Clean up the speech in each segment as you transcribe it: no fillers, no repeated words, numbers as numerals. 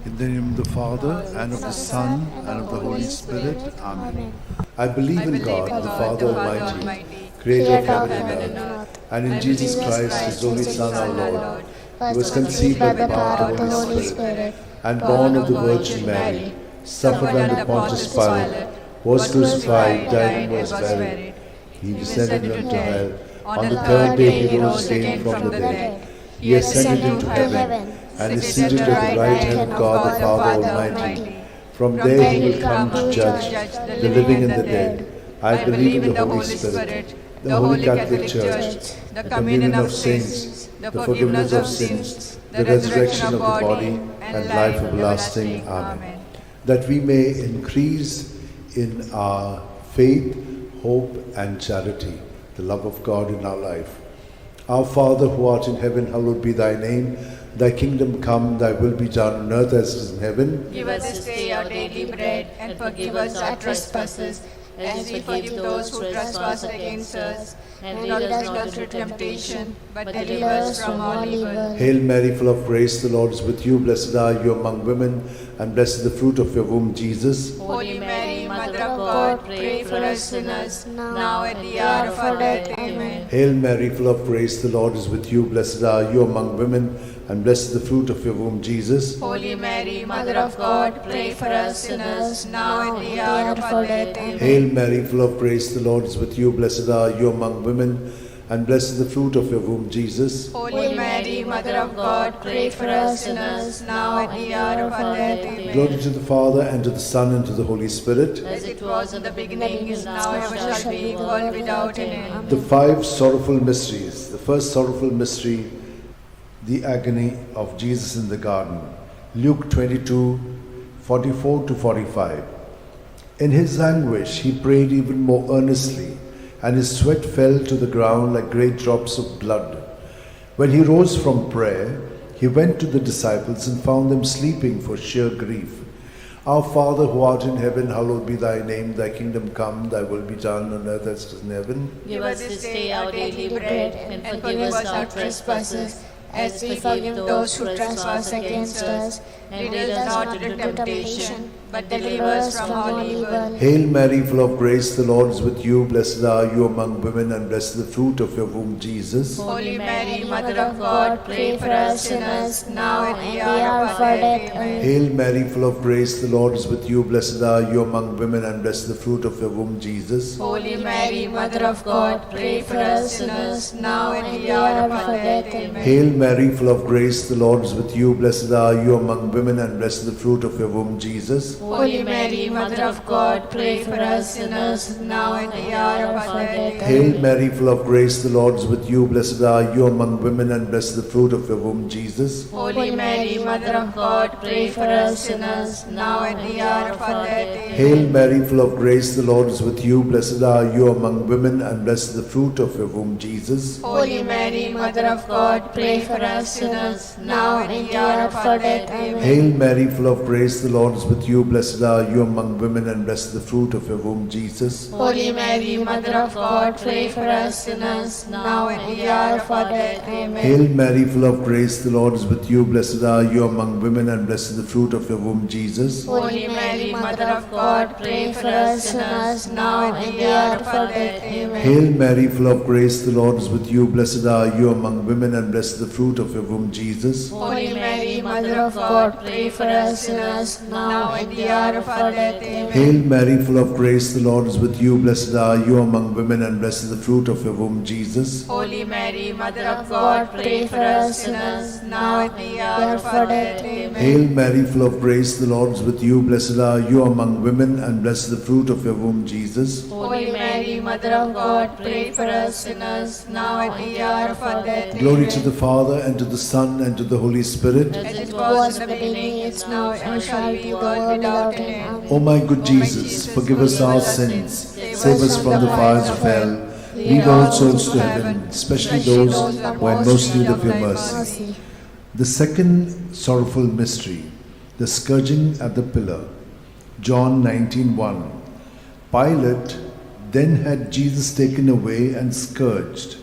In the name of the Father, and of the Son, and of the Holy Spirit. Amen. I believe in God, the Father Almighty, creator of heaven and earth, and in Jesus Christ, his only Son, our Lord, who was conceived by the power of the Holy Spirit, and born of the Virgin Mary, suffered under Pontius Pilate, was crucified, died, and was buried. He descended into hell. On the third day he rose again from the dead. He ascended into heaven, and is seated at the right hand of God the Father Almighty. From there he will come to judge the living and the dead. I believe in the Holy Spirit, the Holy Catholic Church, the communion of saints, the forgiveness of sins, the resurrection of the body, and life everlasting. Amen. That we may increase in our faith, hope, and charity, the love of God in our life. Our Father who art in heaven, hallowed be thy name. Thy kingdom come, thy will be done on earth as it is in heaven. Give us this day our daily bread, and forgive us our trespasses, as we forgive those who trespass against us. And lead us not into temptation, but deliver us from all evil. Hail Mary, full of grace, the Lord is with you. Blessed are you among women, and blessed is the fruit of your womb, Jesus. Holy Mary, Mother of God, pray for us sinners, now at the hour of our death. Amen. Hail Mary, full of grace, the Lord is with you. Blessed are you among women, and blessed is the fruit of your womb, Jesus. Holy Mary, Mother of God, pray for us sinners, now at the hour of our death. Amen. Hail Mary, full of grace, the Lord is with you. Blessed are you among women, and blessed is the fruit of your womb, Jesus. Holy Mary, Mother of God, pray for us sinners, now at the hour of our death. Amen. Glory to the Father, and to the Son, and to the Holy Spirit. As it was in the beginning, is now, ever shall be, world without an end. The five sorrowful mysteries. The first sorrowful mystery, the agony of Jesus in the garden. Luke 22, 44 to 45. In his anguish, he prayed even more earnestly, and his sweat fell to the ground like great drops of blood. When he rose from prayer, he went to the disciples and found them sleeping for sheer grief. Our Father who art in heaven, hallowed be thy name. Thy kingdom come, thy will be done on earth as it is in heaven. Give us this day our daily bread, and forgive us our trespasses, as we forgive those who trespass against us. And lead us not into temptation, but deliver us from all evil. Hail Mary, full of grace, the Lord is with you. Blessed are you among women, and blessed is the fruit of your womb, Jesus. Holy Mary, Mother of God, pray for us sinners, now at the hour of our death. Amen. Hail Mary, full of grace, the Lord is with you. Blessed are you among women, and blessed is the fruit of your womb, Jesus. Holy Mary, Mother of God, pray for us sinners, now at the hour of our death. Amen. Hail Mary, full of grace, the Lord is with you. Blessed are you among women, and blessed is the fruit of your womb, Jesus. Holy Mary, Mother of God, pray for us sinners, now at the hour of our death. Hail Mary, full of grace, the Lord is with you. Blessed are you among women, and blessed is the fruit of your womb, Jesus. Holy Mary, Mother of God, pray for us sinners, now at the hour of our death. Hail Mary, full of grace, the Lord is with you. Blessed are you among women, and blessed is the fruit of your womb, Jesus. Holy Mary, Mother of God, pray for us sinners, now at the hour of our death. Amen. Hail Mary, full of grace, the Lord is with you. Blessed are you among women, and blessed is the fruit of your womb, Jesus. Holy Mary, Mother of God, pray for us sinners, now at the hour of our death. Amen. Hail Mary, full of grace, the Lord is with you. Blessed are you among women, and blessed is the fruit of your womb, Jesus. Holy Mary, Mother of God, pray for us sinners, now at the hour of our death. Amen. Hail Mary, full of grace, the Lord is with you. Blessed are you among women, and blessed is the fruit of your womb, Jesus. Holy Mary, Mother of God, pray for us sinners, now at the hour of our death. Amen. Hail Mary, full of grace, the Lord is with you. Blessed are you among women, and blessed is the fruit of your womb, Jesus. Holy Mary, Mother of God, pray for us sinners, now at the hour of our death. Amen. Hail Mary, full of grace, the Lord is with you. Blessed are you among women, and blessed is the fruit of your womb, Jesus. Holy Mary, Mother of God, pray for us sinners, now at the hour of our death. Glory to the Father, and to the Son, and to the Holy Spirit. As it was in the beginning, is now, and shall be, world without an end. O my good Jesus, forgive us our sins, save us from the fires of hell, lead all souls to heaven, especially those who are in most need of your mercy. The second sorrowful mystery, the scourging at the pillar. John 19:1. Pilate then had Jesus taken away and scourged.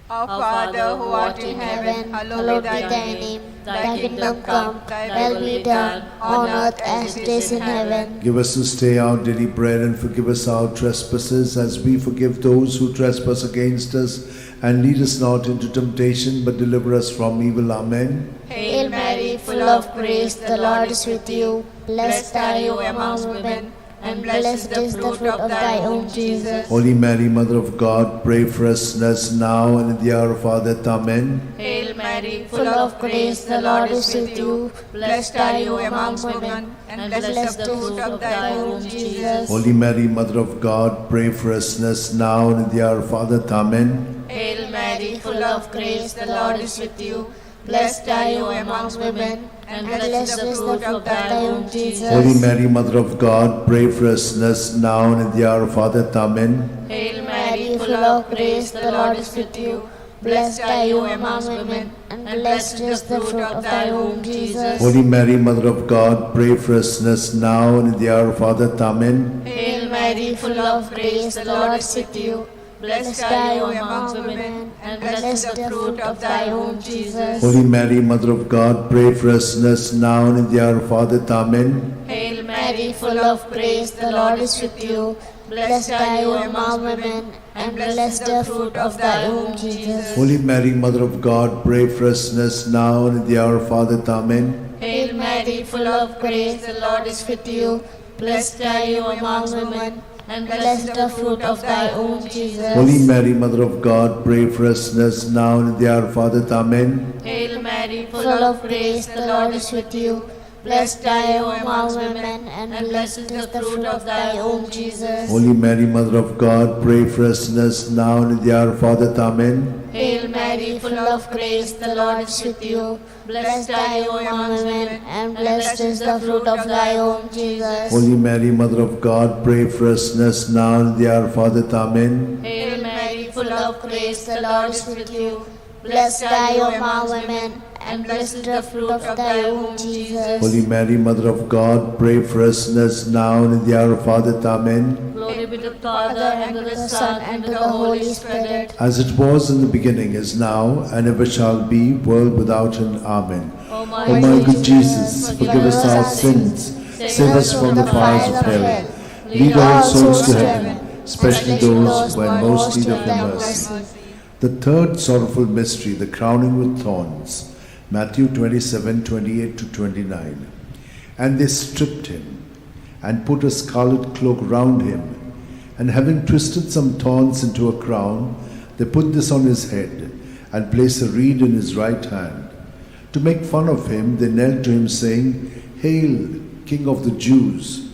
Our Father who art in heaven, hallowed be thy name. Thy kingdom come, thy will be done, on earth as it is in heaven. Give us this day our daily bread, and forgive us our trespasses as we forgive those who trespass against us. And lead us not into temptation, but deliver us from evil. Amen. Hail Mary, full of grace, the Lord is with you. Blessed are you among women, and blessed is the fruit of thy womb, Jesus. Holy Mary, Mother of God, pray for us sinners now and in the hour of our death. Amen. Hail Mary, full of grace, the Lord is with you. Blessed are you among women, and blessed is the fruit of thy womb, Jesus. Holy Mary, Mother of God, pray for us sinners now and in the hour of our death. Amen. Hail Mary, full of grace, the Lord is with you. Blessed are you among women, and blessed is the fruit of thy womb, Jesus. Holy Mary, Mother of God, pray for us sinners now and in the hour of our death. Amen. Hail Mary, full of grace, the Lord is with you. Blessed are you among women, and blessed is the fruit of thy womb, Jesus. Holy Mary, Mother of God, pray for us sinners now and in the hour of our death. Amen. Hail Mary, full of grace, the Lord is with you. Blessed are you among women, and blessed is the fruit of thy womb, Jesus. Holy Mary, Mother of God, pray for us sinners now and in the hour of our death. Amen. Hail Mary, full of grace, the Lord is with you. Blessed are you among women, and blessed is the fruit of thy womb, Jesus. Holy Mary, Mother of God, pray for us sinners now and in the hour of our death. Amen. Hail Mary, full of grace, the Lord is with you. Blessed are you among women, and blessed is the fruit of thy womb, Jesus. Holy Mary, Mother of God, pray for us sinners now and in the hour of our death. Amen. Hail Mary, full of grace, the Lord is with you. Blessed are you among women, and blessed is the fruit of thy womb, Jesus. Holy Mary, Mother of God, pray for us sinners now and in the hour of our death. Amen. Hail Mary, full of grace, the Lord is with you. Blessed are you among women, and blessed is the fruit of thy womb, Jesus. Holy Mary, Mother of God, pray for us sinners now and in the hour of our death. Amen. Hail Mary, full of grace, the Lord is with you. Blessed are you among women, and blessed is the fruit of thy womb, Jesus. Holy Mary, Mother of God, pray for us sinners now and in the hour of our death. Amen. Glory be to the Father, and to the Son, and to the Holy Spirit. As it was in the beginning, is now, and ever shall be, world without end. Amen. O O my good Jesus, forgive us our sins, save us from the fires of hell, lead all souls to heaven, especially those who are in most need of your mercy. The third sorrowful mystery, the crowning with thorns. Matthew 27:28-29. And they stripped him, and put a scarlet cloak round him, and having twisted some thorns into a crown, they put this on his head, and placed a reed in his right hand. To make fun of him, they knelt to him, saying, Hail, King of the Jews!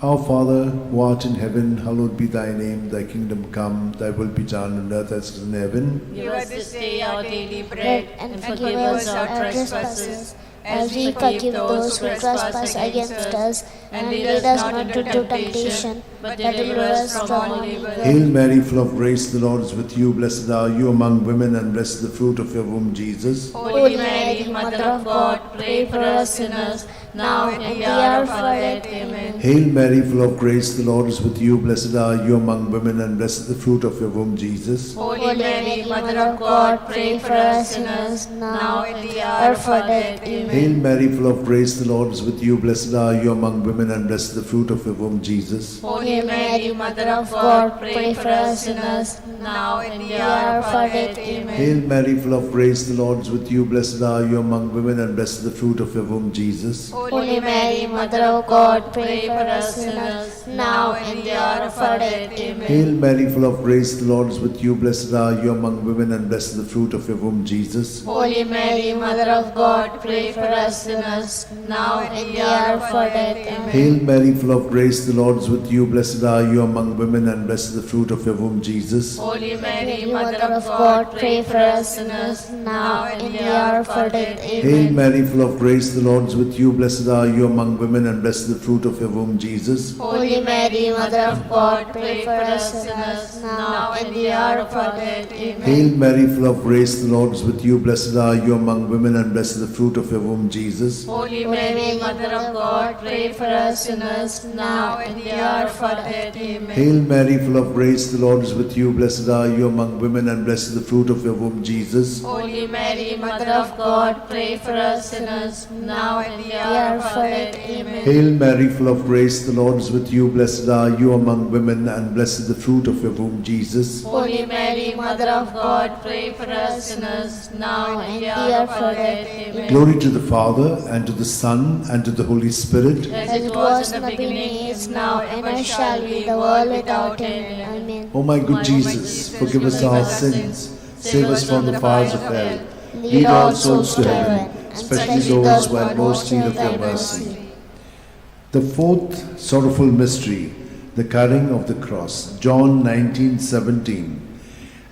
Our Father, who art in heaven, hallowed be thy name. Thy kingdom come, thy will be done on earth as it is in heaven. Give us this day our daily bread, and forgive us our trespasses, as we forgive those who trespass against us. And lead us not into temptation, but deliver us from evil. Hail Mary, full of grace, the Lord is with you. Blessed are you among women, and blessed is the fruit of your womb, Jesus. Holy Mary, Mother of God, pray for us sinners, now and in the hour of our death. Amen. Hail Mary, full of grace, the Lord is with you. Blessed are you among women, and blessed is the fruit of your womb, Jesus. Holy Mary, Mother of God, pray for us sinners, now and in the hour of our death. Amen. Hail Mary, full of grace, the Lord is with you. Blessed are you among women, and blessed is the fruit of your womb, Jesus. Holy Mary, Mother of God, pray for us sinners, now and in the hour of our death. Amen. Hail Mary, full of grace, the Lord is with you. Blessed are you among women, and blessed is the fruit of your womb, Jesus. Holy Mary, Mother of God, pray for us sinners, now and in the hour of our death. Amen. Hail Mary, full of grace, the Lord is with you. Blessed are you among women, and blessed is the fruit of your womb, Jesus. Holy Mary, Mother of God, pray for us sinners, now and in the hour of our death. Amen. Hail Mary, full of grace, the Lord is with you. Blessed are you among women, and blessed is the fruit of your womb, Jesus. Holy Mary, Mother of God, pray for us sinners, now and in the hour of our death. Amen. Hail Mary, full of grace, the Lord is with you. Blessed blessed are you among women, and blessed is the fruit of your womb, Jesus. Holy Mary, Mother of God, pray for us sinners, now and in the hour of our death. Amen. Hail Mary, full of grace, the Lord is with you. Blessed are you among women, and blessed is the fruit of your womb, Jesus. Holy Mary, Mother of God, pray for us sinners, now and in the hour of our death. Amen. Hail Mary, full of grace, the Lord is with you. Blessed are you among women, and blessed is the fruit of your womb, Jesus. Holy Mary, Mother of God, pray for us sinners, now and in the hour of our death. Amen. Hail Mary, full of grace, the Lord is with you. Blessed are you among women, and blessed is the fruit of your womb, Jesus. Holy Mary, Mother of God, pray for us sinners, now and in the hour of our death. Amen. Glory to the Father, and to the Son, and to the Holy Spirit. As it was in the beginning, is now, and ever shall be, the world without end. Amen. O my good Jesus, forgive us our sins, save us from the fires of hell, lead all souls to heaven, especially those who have most need of your mercy. The fourth sorrowful mystery, the carrying of the cross. John 19:17.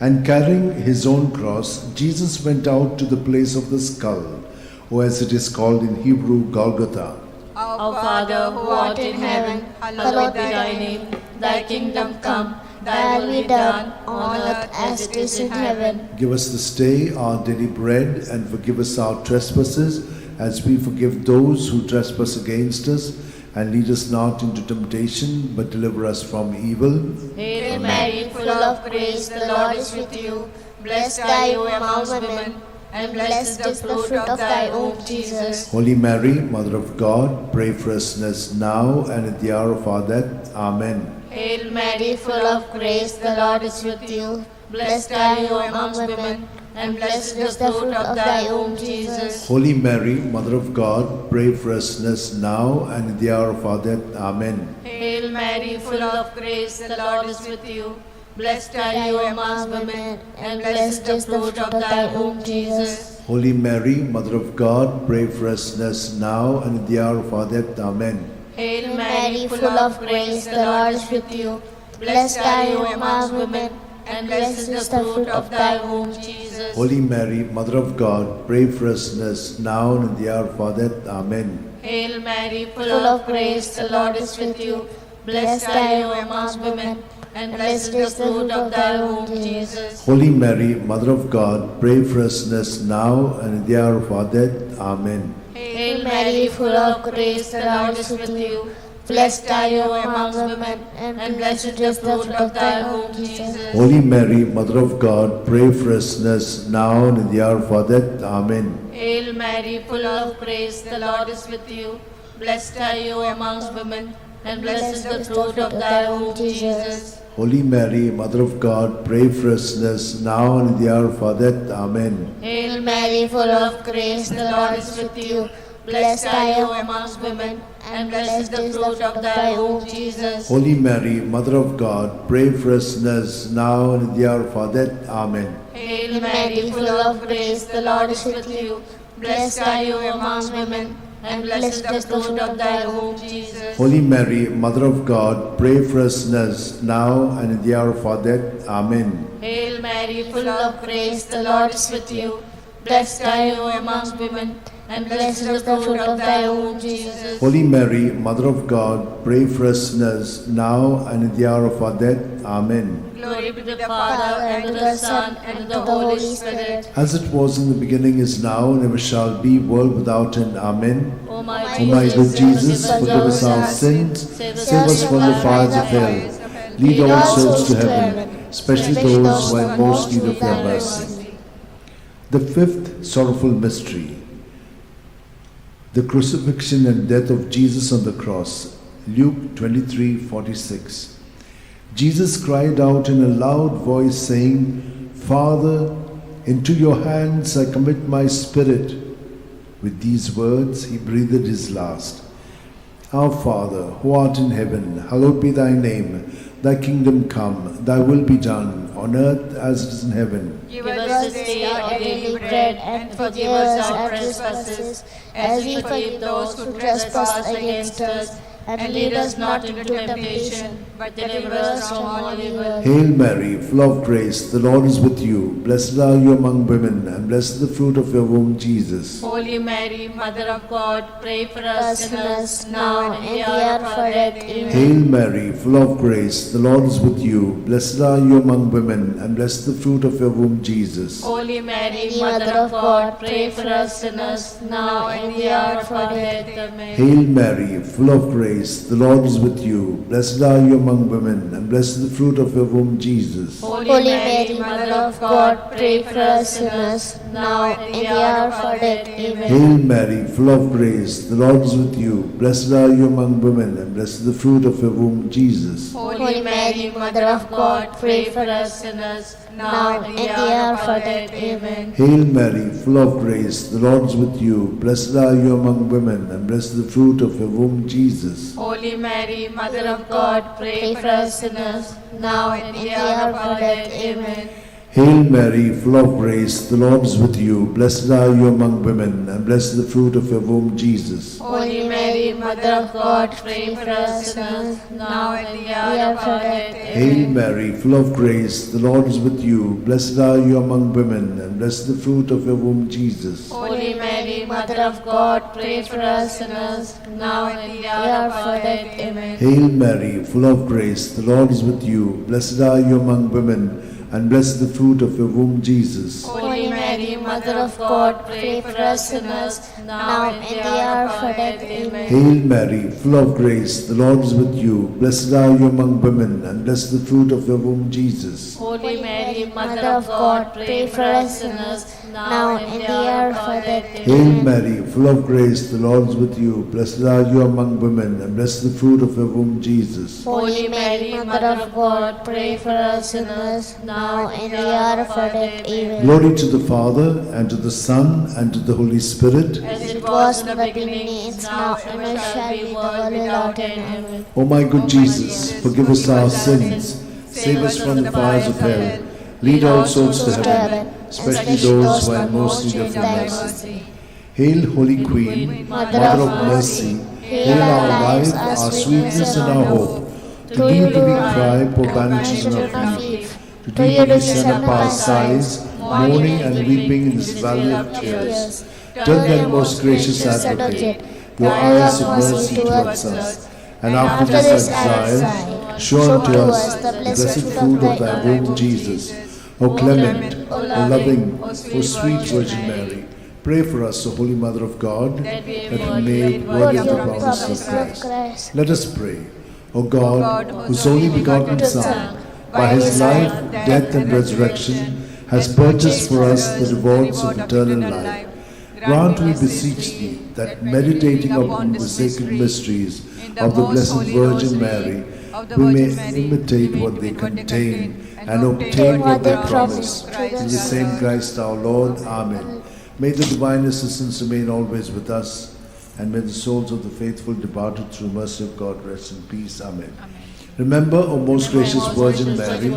And carrying his own cross, Jesus went out to the place of the skull, or as it is called in Hebrew, Golgotha. Our Father, who art in heaven, hallowed be thy name. Thy kingdom come, thy will be done, on earth as it is in heaven. Give us this day our daily bread, and forgive us our trespasses, as we forgive those who trespass against us. And lead us not into temptation, but deliver us from evil. Hail Mary, full of grace, the Lord is with you. Blessed are you among women, and blessed is the fruit of thy womb, Jesus. Holy Mary, Mother of God, pray for us sinners now and at the hour of our death. Amen. Hail Mary, full of grace, the Lord is with you. Blessed are you among women, and blessed is the fruit of thy womb, Jesus. Holy Mary, Mother of God, pray for us sinners now and at the hour of our death. Amen. Hail Mary, full of grace, the Lord is with you. Blessed are you among women, and blessed is the fruit of thy womb, Jesus. Holy Mary, Mother of God, pray for us sinners now and at the hour of our death. Amen. Hail Mary, full of grace, the Lord is with you. Blessed are you among women, and blessed is the fruit of thy womb, Jesus. Holy Mary, Mother of God, pray for us sinners now and at the hour of our death. Amen. Hail Mary, full of grace, the Lord is with you. Blessed are you among women, and blessed is the fruit of thy womb, Jesus. Holy Mary, Mother of God, pray for us sinners now and at the hour of our death. Amen. Hail Mary, full of grace, the Lord is with you. Blessed are you among women, and blessed is the fruit of thy womb, Jesus. Holy Mary, Mother of God, pray for us sinners now and at the hour of our death. Amen. Hail Mary, full of grace, the Lord is with you. Blessed are you among women, and blessed is the fruit of thy womb, Jesus. Holy Mary, Mother of God, pray for us sinners now and at the hour of our death. Amen. Hail Mary, full of grace, the Lord is with you. Blessed are you among women, and blessed is the fruit of thy womb, Jesus. Holy Mary, Mother of God, pray for us sinners now and at the hour of our death. Amen. Hail Mary, full of grace, the Lord is with you. Blessed are you among women, and blessed is the fruit of thy womb, Jesus. Holy Mary, Mother of God, pray for us sinners now and at the hour of our death. Amen. Hail Mary, full of grace, the Lord is with you. Blessed are you among women, and blessed is the fruit of thy womb, Jesus. Holy Mary, Mother of God, pray for us sinners now and at the hour of our death. Amen. Glory be to the Father, and to the Son, and to the Holy Spirit. As it was in the beginning, is now, and ever shall be, world without end. Amen. O my O my good Jesus, forgive us our sins, save us from the fires of hell, lead all souls to heaven, especially those who have most need of your mercy. The fifth sorrowful mystery, the crucifixion and death of Jesus on the cross. Luke 23:46. Jesus cried out in a loud voice, saying, Father, into your hands I commit my spirit. With these words he breathed his last. Our Father, who art in heaven, hallowed be thy name. Thy kingdom come, thy will be done, on earth as it is in heaven. Give us this day our daily bread, and forgive us our trespasses, as we forgive those who trespass against us. and lead us not into temptation, but deliver us from all evil. Hail Mary, full of grace, the Lord is with you. Blessed are you among women, and blessed is the fruit of your womb, Jesus. Holy Mary, Mother of God, pray for us sinners, now and in the hour hour of of our our death. death. Amen. Hail Mary, full of grace, the Lord is with you. Blessed are you among women, and blessed is the fruit of your womb, Jesus. Holy Mary, Mother of God, pray for us sinners, now and in the hour of our death. Amen. Hail Mary, full of grace, the Lord is with you. Blessed are you among women, and blessed is the fruit of your womb, Jesus. Holy Mary, Mother of God, pray for us sinners, now and in the hour of our death. Amen. Hail Mary, full of grace, the Lord is with you. Blessed are you among women, and blessed is the fruit of your womb, Jesus. Holy Mary, Mother of God, pray for us sinners, now and in the hour of our death. Amen. Hail Mary, full of grace, the Lord is with you. Blessed are you among women, and blessed is the fruit of your womb, Jesus. Holy Mary, Mother of God, pray for us sinners, now and in the hour of our death. Amen. Hail Mary, full of grace, the Lord is with you. Blessed are you among women, and blessed is the fruit of your womb, Jesus. Holy Mary, Mother of God, pray for us sinners, now and in the hour of our death. Hail Mary, full of grace, the Lord is with you. Blessed are you among women, and blessed is the fruit of your womb, Jesus. Holy Mary, Mother of God, pray for us sinners, now and in the hour of our death. Amen. Hail Mary, full of grace, the Lord is with you. Blessed are you among women, and blessed is the fruit of your womb, Jesus. Holy Mary, Mother of God, pray for us sinners, now and in the hour of our death. Amen. Hail Mary, full of grace, the Lord is with you. Blessed are you among women, and blessed is the fruit of your womb, Jesus. Holy Mary, Mother of God, pray for us sinners, now and in the hour of our death. Hail Mary, full of grace, the Lord is with you. Blessed are you among women, and blessed is the fruit of your womb, Jesus. Holy Mary, Mother of God, pray for us sinners, now and in the hour of our death. Amen. Glory to the Father, and to the Son, and to the Holy Spirit. As it was in the beginning, is now, and ever shall be, world without end. Amen. O my good Jesus, forgive us our sins, save us from the fires of hell, lead all souls to heaven, especially those who are in most need of your mercy. Hail, Holy Queen, Mother of mercy, hail our life, our sweetness, and our hope. To thee do we cry, poor banished children of Eve. To thee do we send up our sighs, mourning and weeping in this valley of tears. Turn then, most gracious Advocate, your eyes of mercy towards us, and after this exile, show unto us the blessed fruit of thy womb, Jesus. O clement, O loving, O sweet Virgin Mary, pray for us, O Holy Mother of God, that we may be made worthy of the promise of Christ. Let us pray. O God, whose only begotten Son, by his life, death, and resurrection, has purchased for us the rewards of eternal life, grant, we beseech thee, that meditating upon the sacred mysteries of the Blessed Virgin Mary, we may imitate what they contain and obtain what they promise. In the same Christ our Lord. Amen. May the divine assistance remain always with us, and may the souls of the faithful departed through mercy of God rest in peace. Amen. Remember, O most gracious Virgin Mary,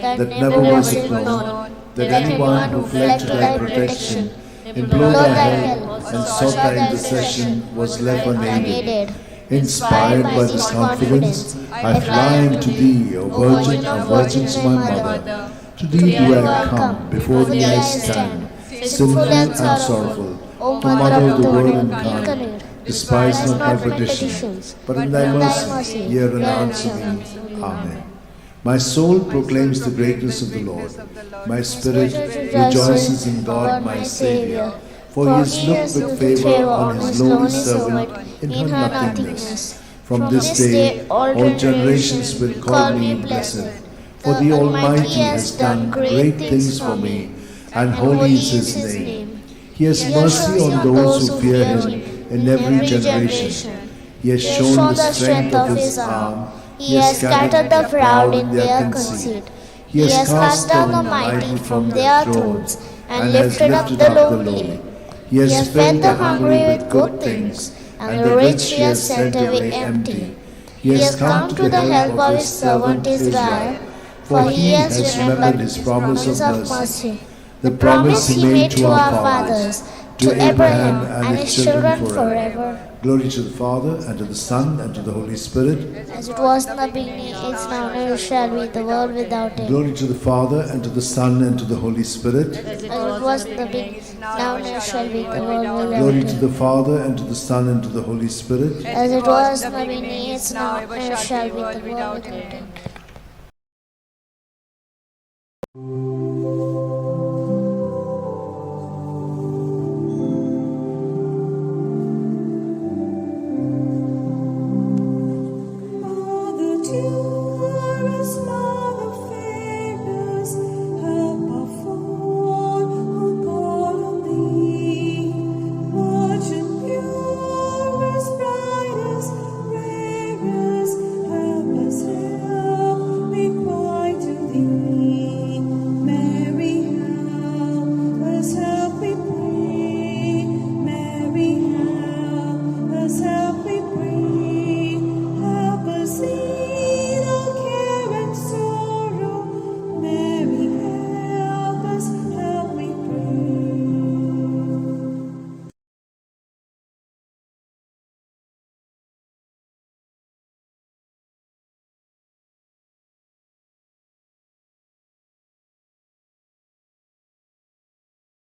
that never was it known that anyone who fled to thy protection, implored thy help, and sought thy intercession was left unaided. Inspired by this confidence, I fly unto thee, O Virgin of Virgins, my Mother. To thee do I come, before thee I stand, sinful and sorrowful. O Mother of the Word incarnate, despise not my petitions, but in thy mercy hear and answer me. Amen. My soul proclaims the greatness of the Lord. My spirit rejoices in God my Saviour, for he has looked with favour on his lowly servant in her nothingness. From this day all generations will call me blessed, for the Almighty has done great things for me, and holy is his name. He has mercy on those who fear him in every generation. He has shown the strength of his arm. He has scattered the proud in their conceit. He has cast down the mighty from their thrones, and lifted up the lowly. He has fed the hungry with good things, and the rich he has sent away empty. He has come to the help of his servant Israel, for he has remembered his promise of mercy, the promise he made to our fathers, to Abraham and his children forever. Glory to the Father, and to the Son, and to the Holy Spirit. As it was in the beginning, is now, and ever shall be, the world without end. Glory to the Father, and to the Son, and to the Holy Spirit. As it was in the beginning, now, and ever shall be, the world without Glory end. to the Father, and to the Son, and to the Holy Spirit. As it was in the beginning, is now, and ever shall be, the world without end.